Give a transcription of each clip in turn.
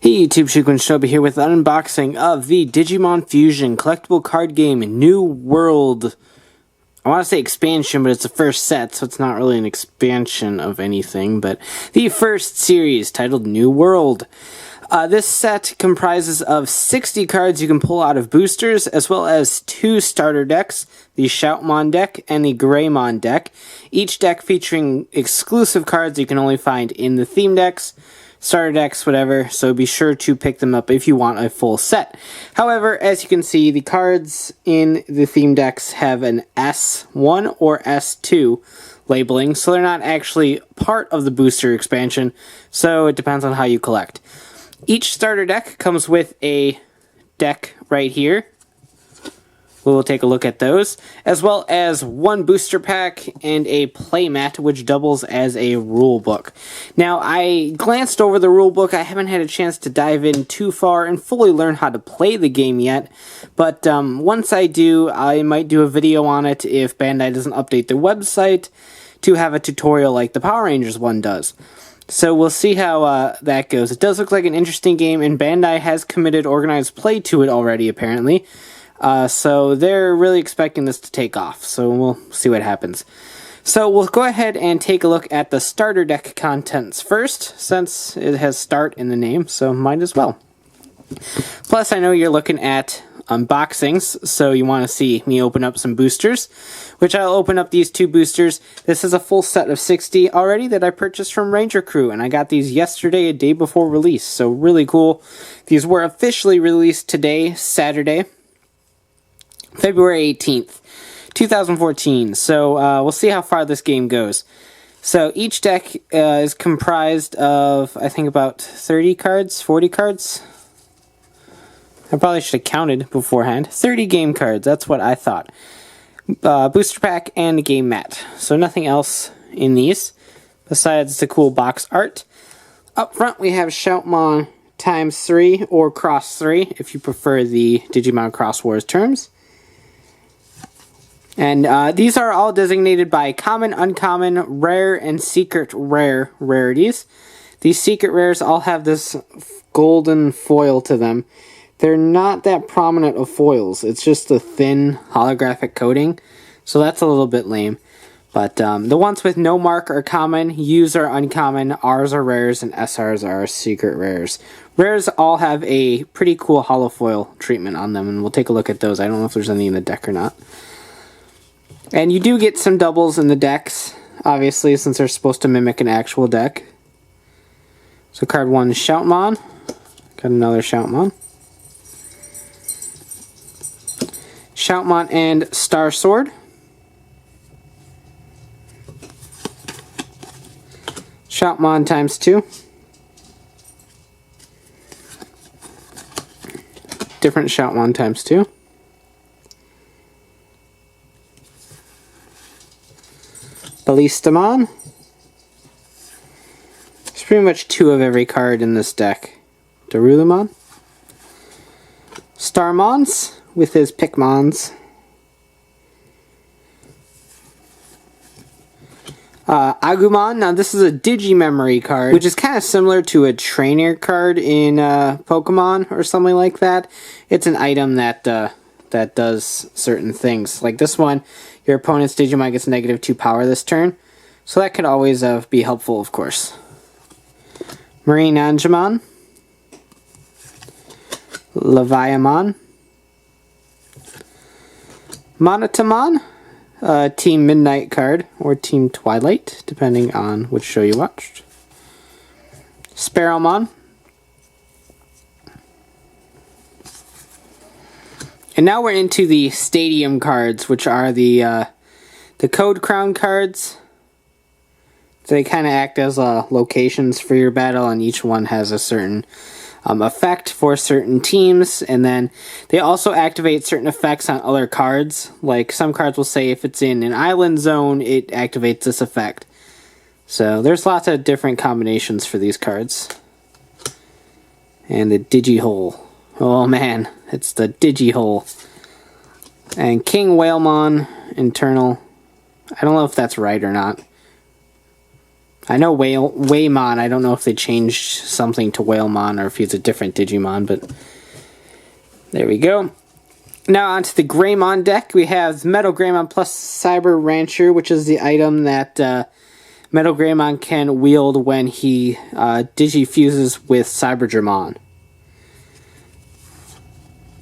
Hey YouTube, Shobi here with an unboxing of the Digimon Fusion collectible card game New World. I want to say expansion, but it's the first set, so it's not really an expansion of anything, but the first series titled New World. This set comprises of 60 cards you can pull out of boosters, as well as 2 starter decks, the Shoutmon deck and the Greymon deck, each deck featuring exclusive cards you can only find in the theme decks, starter decks, whatever, so be sure to pick them up if you want a full set. However, as you can see, the cards in the theme decks have an S1 or S2 labeling, so they're not actually part of the booster expansion, so it depends on how you collect. Each starter deck comes with a deck right here. We'll take a look at those, as well as 1 booster pack and a playmat, which doubles as a rule book. Now, I glanced over the rule book. I haven't had a chance to dive in too far and fully learn how to play the game yet, but once I do, I might do a video on it if Bandai doesn't update their website to have a tutorial like the Power Rangers one does. So we'll see how that goes. It does look like an interesting game, and Bandai has committed organized play to it already, apparently. So they're really expecting this to take off, so we'll see what happens. So we'll go ahead and take a look at the starter deck contents first, since it has start in the name, so might as well. Plus, I know you're looking at unboxings, so you want to see me open up some boosters, which I'll open up these 2 boosters. This is a full set of 60 already that I purchased from Ranger Crew, and I got these yesterday, a day before release, so really cool. These were officially released today, Saturday, February 18th, 2014, so we'll see how far this game goes. So each deck is comprised of, I think, about 30 cards, 40 cards. I probably should have counted beforehand. 30 game cards, that's what I thought. Booster pack and game mat. So nothing else in these, besides the cool box art. Up front we have Shoutmon ×3 or ×3, if you prefer the Digimon Cross Wars terms. And these are all designated by common, uncommon, rare, and secret rare rarities. These secret rares all have this golden foil to them. They're not that prominent of foils. It's just a thin holographic coating. So that's a little bit lame. But the ones with no mark are common, U's are uncommon, R's are rares, and SR's are secret rares. Rares all have a pretty cool holofoil treatment on them, and we'll take a look at those. I don't know if there's any in the deck or not. And you do get some doubles in the decks, obviously, since they're supposed to mimic an actual deck. So card 1 is Shoutmon. Got another Shoutmon. Shoutmon and Star Sword. Shoutmon ×2. Different Shoutmon ×2. Ballistamon. There's pretty much 2 of every card in this deck. Darulumon. Starmons with his Pikmons. Agumon. Now this is a Digimemory card, which is kind of similar to a trainer card in Pokemon or something like that. It's an item that that does certain things. Like this one, your opponent's Digimon gets -2 power this turn, so that could always be helpful, of course. Marine Angemon. Leviamon. Monotamon. Team Midnight card, or Team Twilight, depending on which show you watched. Sparrowmon. And now we're into the Stadium cards, which are the Code Crown cards. They kind of act as locations for your battle, and each one has a certain effect for certain teams, and then they also activate certain effects on other cards. Like some cards will say if it's in an island zone, it activates this effect. So there's lots of different combinations for these cards. And the Digihole. Oh man, it's the Digihole. And King Whalemon, internal. I don't know if that's right or not. I know Waymon. I don't know if they changed something to Whalemon or if he's a different Digimon, but there we go. Now onto the Greymon deck. We have Metal Greymon plus Cyber Rancher, which is the item that Metal Greymon can wield when he digifuses with Cyberdramon.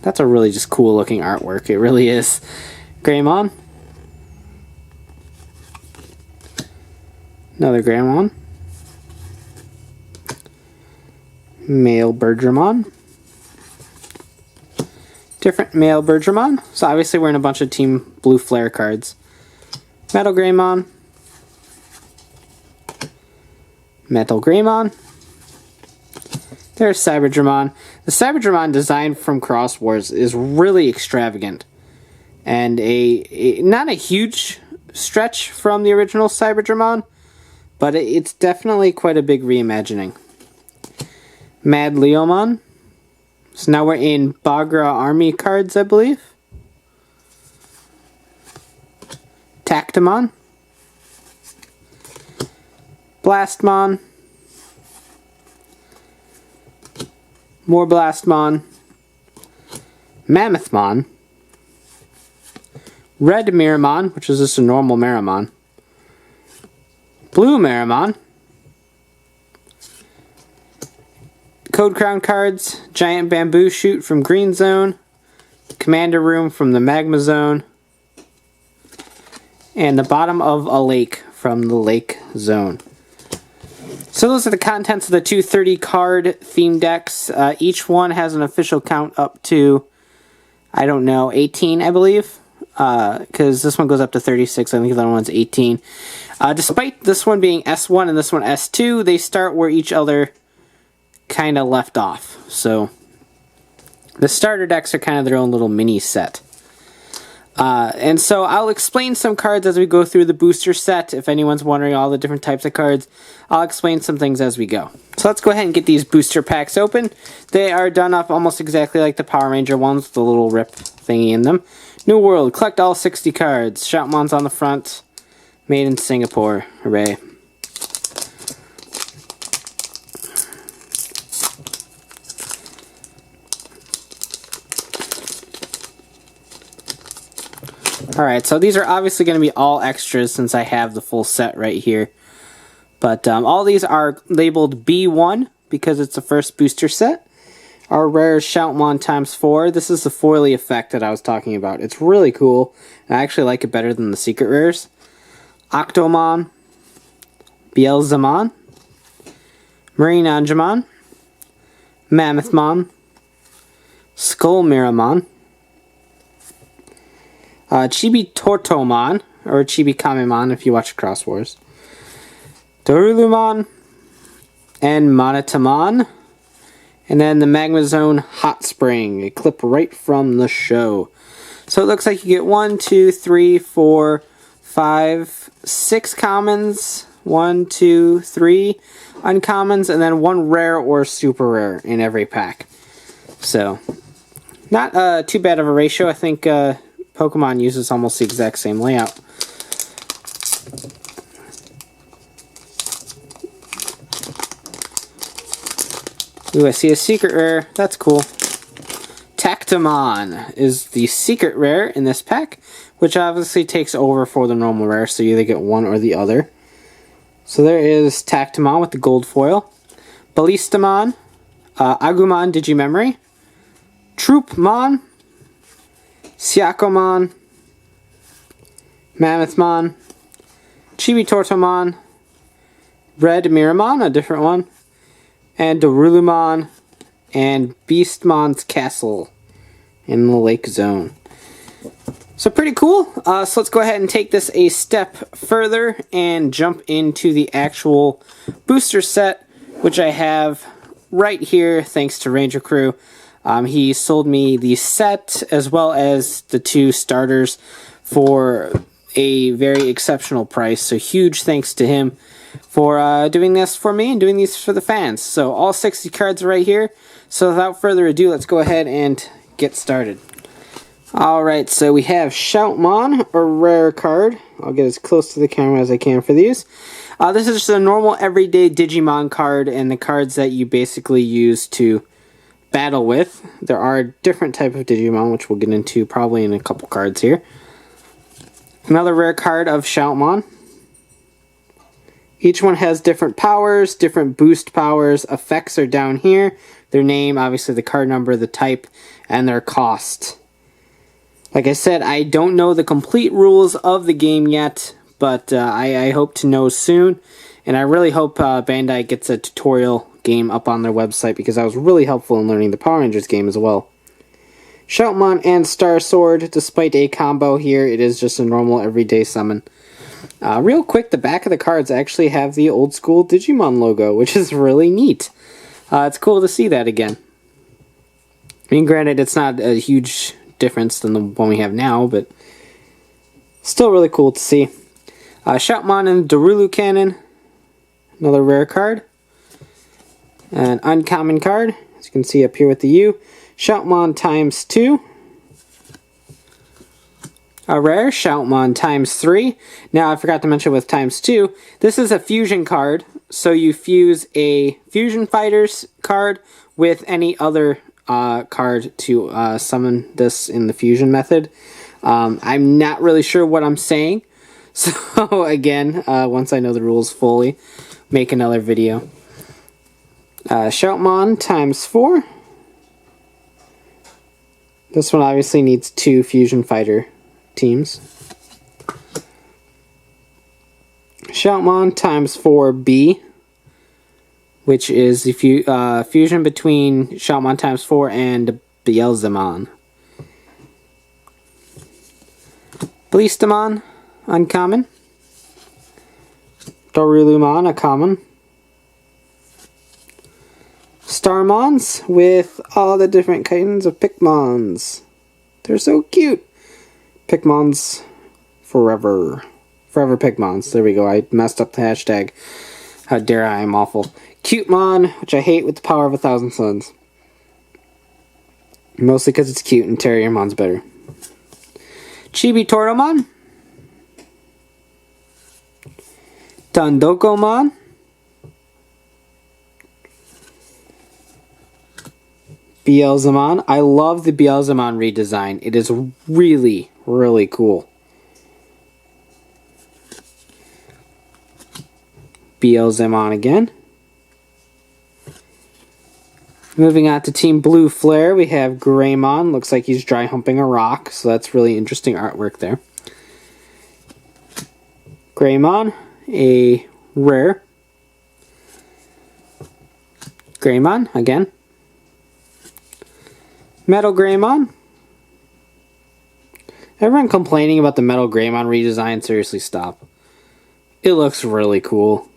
That's a really just cool looking artwork. It really is. Greymon. Another Greymon. Male Birdramon. Different male Birdramon. So obviously we're in a bunch of Team Blue Flare cards. Metal Greymon. Metal Greymon. There's Cyberdramon. The Cyberdramon design from Cross Wars is really extravagant. And not a huge stretch from the original Cyberdramon, but it's definitely quite a big reimagining. Mad Leomon. So now we're in Bagra Army cards, I believe. Tactimon. Blastmon. More Blastmon. Mammothmon. Red Miramon, which is just a normal Miramon. Blue Miramon. Code Crown cards. Giant Bamboo Shoot from Green Zone. Commander Room from the Magma Zone. And the Bottom of a Lake from the Lake Zone. So those are the contents of the 230 card theme decks. Each one has an official count up to, I don't know, 18, I believe. Because this one goes up to 36, I think the other one's 18. Despite this one being S1 and this one S2, they start where each other kind of left off. So the starter decks are kind of their own little mini set. And so I'll explain some cards as we go through the booster set. If anyone's wondering all the different types of cards, I'll explain some things as we go. So let's go ahead and get these booster packs open. They are done up almost exactly like the Power Ranger ones with the little rip thingy in them. New World, collect all 60 cards. Shoutmon's on the front. Made in Singapore. Hooray. Alright, so these are obviously going to be all extras since I have the full set right here. But all these are labeled B1 because it's the first booster set. Our rare Shoutmon ×4. This is the foily effect that I was talking about. It's really cool. I actually like it better than the secret rares. Octomon. Beelzemon. Marine Angemon. Mammothmon. Skull Miramon. Chibi Tortomon, or Chibi Kamemon if you watch Cross Wars. Dorulumon, and Monotamon. And then the Magma Zone Hot Spring, a clip right from the show. So it looks like you get 1, 2, 3, 4, 5, 6 commons, 1, 2, 3 uncommons, and then 1 rare or super rare in every pack. So, not too bad of a ratio. I think Pokemon uses almost the exact same layout. Ooh, I see a secret rare. That's cool. Tactimon is the secret rare in this pack, which obviously takes over for the normal rare, so you either get one or the other. So there is Tactimon with the gold foil. Ballistamon, Agumon Digimemory, Troopmon, Syakomon, Mammothmon, Chibi Tortomon, Red Miramon, a different one, and Dorulumon, and Beastmon's Castle in the Lake Zone. So pretty cool. So let's go ahead and take this a step further and jump into the actual booster set, which I have right here thanks to Ranger Crew. He sold me the set as well as the 2 starters for a very exceptional price. So huge thanks to him for doing this for me and doing these for the fans. So all 60 cards are right here. So without further ado, let's go ahead and get started. Alright, so we have Shoutmon, a rare card. I'll get as close to the camera as I can for these. This is just a normal everyday Digimon card, and the cards that you basically use to battle with. There are different type of Digimon, which we'll get into probably in a couple cards here. Another rare card of Shoutmon. Each one has different powers, different boost powers. Effects are down here. Their name, obviously the card number, the type, and their cost. Like I said, I don't know the complete rules of the game yet, but I hope to know soon. And I really hope Bandai gets a tutorial game up on their website, because that was really helpful in learning the Power Rangers game as well. Shoutmon and Star Sword, despite a combo here, it is just a normal everyday summon. Real quick, the back of the cards actually have the old school Digimon logo, which is really neat. It's cool to see that again. I mean, granted, it's not a huge difference than the one we have now, but still really cool to see. Shoutmon and Darulu Cannon, another rare card. An uncommon card, as you can see up here with the U. Shoutmon times 2. A rare, Shoutmon times 3. Now, I forgot to mention with times 2, this is a fusion card, so you fuse a Fusion Fighters card with any other card to summon this in the fusion method. I'm not really sure what I'm saying, so again, once I know the rules fully, make another video. Shoutmon times 4. This one obviously needs 2 Fusion Fighter teams. Shoutmon times 4B, which is the fusion between Shoutmon times 4 and Beelzemon. Bleastamon, uncommon. Dorulumon, a common. Starmons with all the different kinds of Pikmons. They're so cute. Pikmons forever. Forever Pikmons. There we go. I messed up the hashtag. How dare I? I'm awful. Cutemon, which I hate with the power of 1,000 suns. Mostly because it's cute and Terriermon's better. Chibi Tortomon. Dandokomon. Beelzemon. I love the Beelzemon redesign. It is really, really cool. Beelzemon again. Moving on to Team Blue Flare, we have Greymon. Looks like he's dry humping a rock, so that's really interesting artwork there. Greymon, a rare. Greymon, again. Metal Greymon. Everyone complaining about the Metal Greymon redesign, seriously stop. It looks really cool.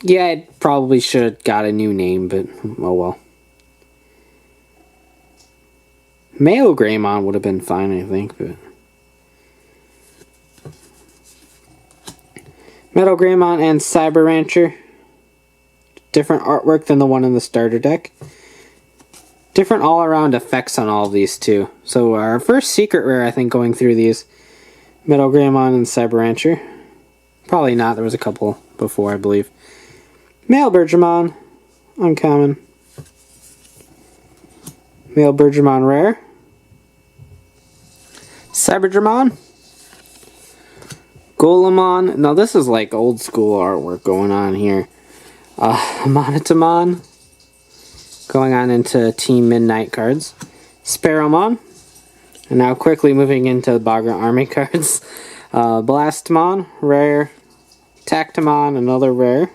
Yeah, it probably should have got a new name, but oh well. Male Greymon would have been fine, I think, but... Metal Greymon and Cyber Rancher. Different artwork than the one in the starter deck. Different all-around effects on all of these, too. So our first secret rare, I think, going through these. Metal Greymon and Cyber Rancher. Probably not, there was a couple before, I believe. Male Bergermon, uncommon. Male Bergermon rare. Cyberdramon. Golemon. Now this is like old school artwork going on here. Monotamon. Going on into Team Midnight cards. Sparrowmon. And now quickly moving into the Bagra Army cards. Blastamon, rare. Tactamon, another rare.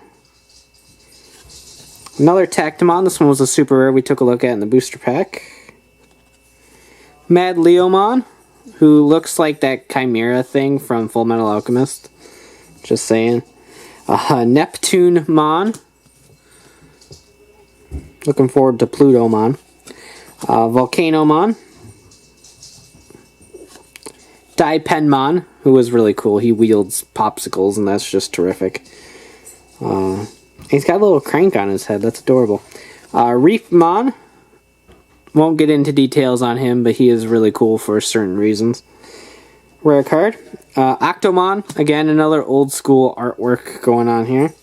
Another Tactamon. This one was a super rare we took a look at in the booster pack. Mad Leomon, who looks like that Chimera thing from Full Metal Alchemist. Just saying. Neptune Mon. Looking forward to Plutomon. Volcanomon. Daipenmon, who was really cool. He wields popsicles, and that's just terrific. He's got a little crank on his head. That's adorable. Reefmon. Won't get into details on him, but he is really cool for certain reasons. Rare card. Octomon, again, another old school artwork going on here.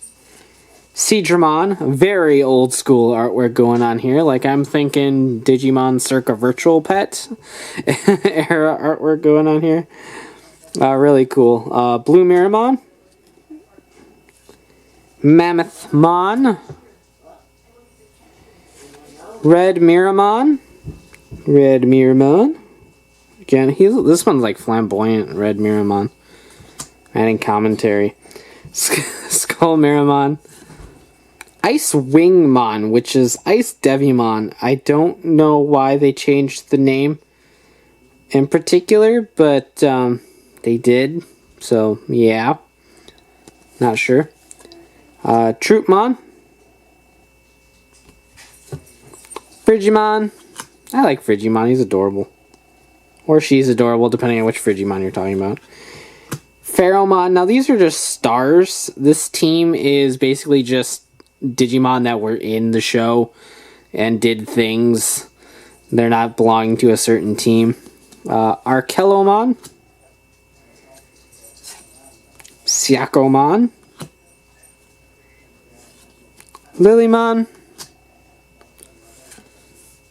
Seedramon, very old school artwork going on here. Like, I'm thinking Digimon Circa Virtual Pet era artwork going on here. Really cool. Blue Miramon. Mammothmon. Red Miramon. Red Miramon. Again, this one's like flamboyant Red Miramon. Adding commentary. Skull Miramon. Ice Wingmon, which is Ice Devimon. I don't know why they changed the name in particular, but they did. So, yeah. Not sure. Troopmon. Frigimon. I like Frigimon. He's adorable. Or she's adorable, depending on which Frigimon you're talking about. Pheromon. Now, these are just stars. This team is basically just Digimon that were in the show and did things. They're not belonging to a certain team. Arkelomon. Syakomon. Lilymon.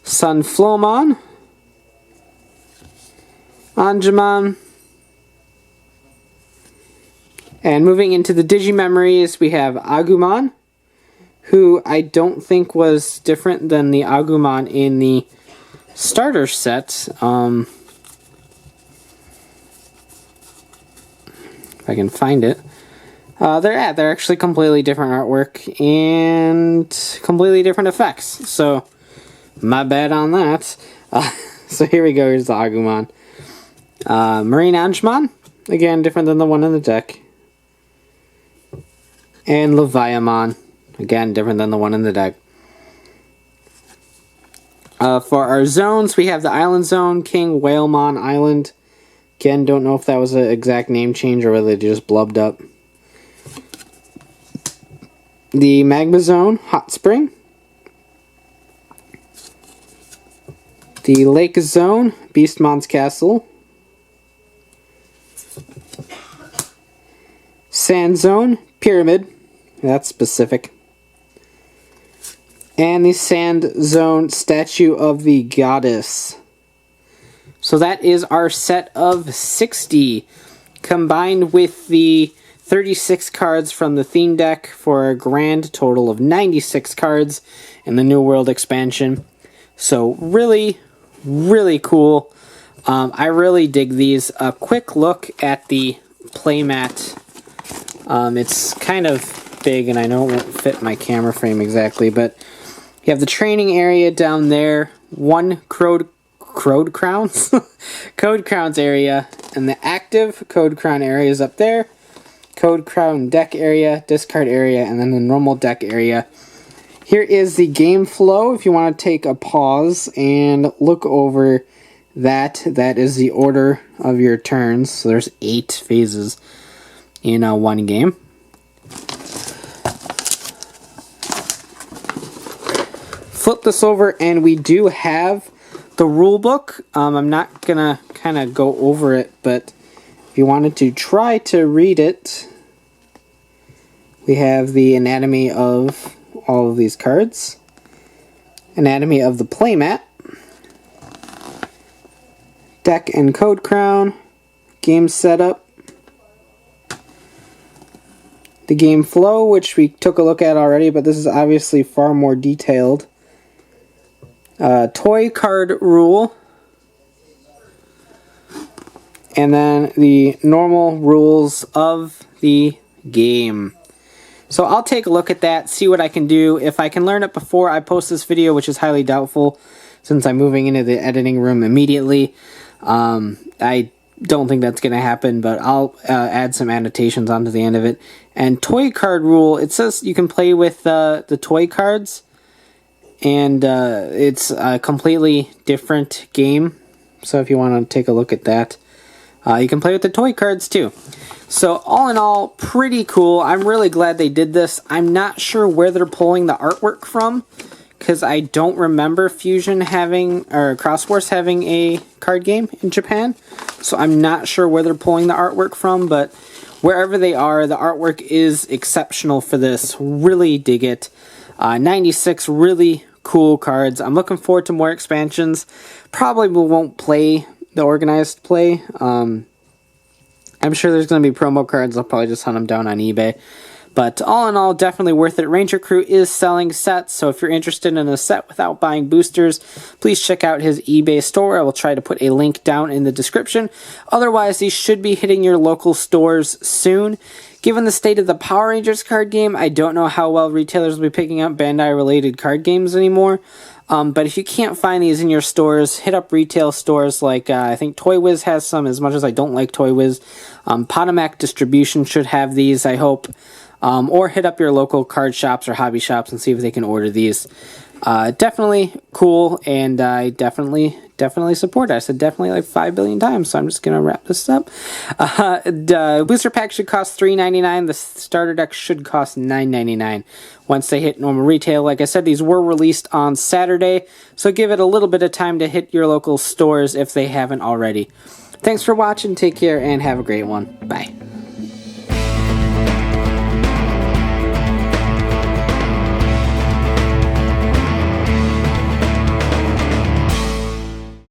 Sunflowmon. Angemon. And moving into the Digimemories, we have Agumon, who I don't think was different than the Agumon in the starter set. If I can find it. They're actually completely different artwork and completely different effects. So, my bad on that. So here we go, here's the Agumon. Marine Angemon, again, different than the one in the deck. And Leviamon, again, different than the one in the deck. For our zones, we have the Island Zone, King Whalemon Island. Again, don't know if that was an exact name change or whether they just blubbed up. The Magma Zone, Hot Spring. The Lake Zone, Beastmon's Castle. Sand Zone, Pyramid. That's specific. And the Sand Zone, Statue of the Goddess. So that is our set of 60, combined with the 36 cards from the theme deck for a grand total of 96 cards in the New World expansion. So really, really cool. I really dig these. A quick look at the playmat. It's kind of big, and I know it won't fit my camera frame exactly, but you have the training area down there, one Code Crowns area, and the active Code Crown area is up there. Code Crown deck area, discard area, and then the normal deck area. Here is the game flow if you want to take a pause and look over that. That is the order of your turns. So there's 8 phases in one game. Flip this over and we do have the rule book. I'm not going to kind of go over it, but if you wanted to try to read it, we have the anatomy of all of these cards, anatomy of the playmat, deck and Code Crown, game setup, the game flow, which we took a look at already, but this is obviously far more detailed, toy card rule, and then the normal rules of the game. So I'll take a look at that, see what I can do. If I can learn it before I post this video, which is highly doubtful since I'm moving into the editing room immediately, I don't think that's going to happen, but I'll add some annotations onto the end of it. And toy card rule, it says you can play with the toy cards, and it's a completely different game. So if you want to take a look at that, you can play with the toy cards too. So all in all, pretty cool. I'm really glad they did this. I'm not sure where they're pulling the artwork from, because I don't remember Fusion having, or Cross Wars having a card game in Japan. So I'm not sure where they're pulling the artwork from, but wherever they are, the artwork is exceptional for this. Really dig it. 96 really cool cards. I'm looking forward to more expansions. Probably won't play the organized play. I'm sure there's going to be promo cards. I'll probably just hunt them down on eBay. But all in all, definitely worth it. Ranger Crew is selling sets, so if you're interested in a set without buying boosters, please check out his eBay store. I will try to put a link down in the description. Otherwise, these should be hitting your local stores soon. Given the state of the Power Rangers card game, I don't know how well retailers will be picking up Bandai-related card games anymore. But if you can't find these in your stores, hit up retail stores like, I think Toy Wiz has some, as much as I don't like Toy Wiz. Potomac Distribution should have these, I hope. Or hit up your local card shops or hobby shops and see if they can order these. Definitely cool, and I definitely support it. I said definitely like 5 billion times, so I'm just going to wrap this up. The booster pack should cost $3.99. The starter deck should cost $9.99 once they hit normal retail. Like I said, these were released on Saturday, so give it a little bit of time to hit your local stores if they haven't already. Thanks for watching, take care, and have a great one. Bye.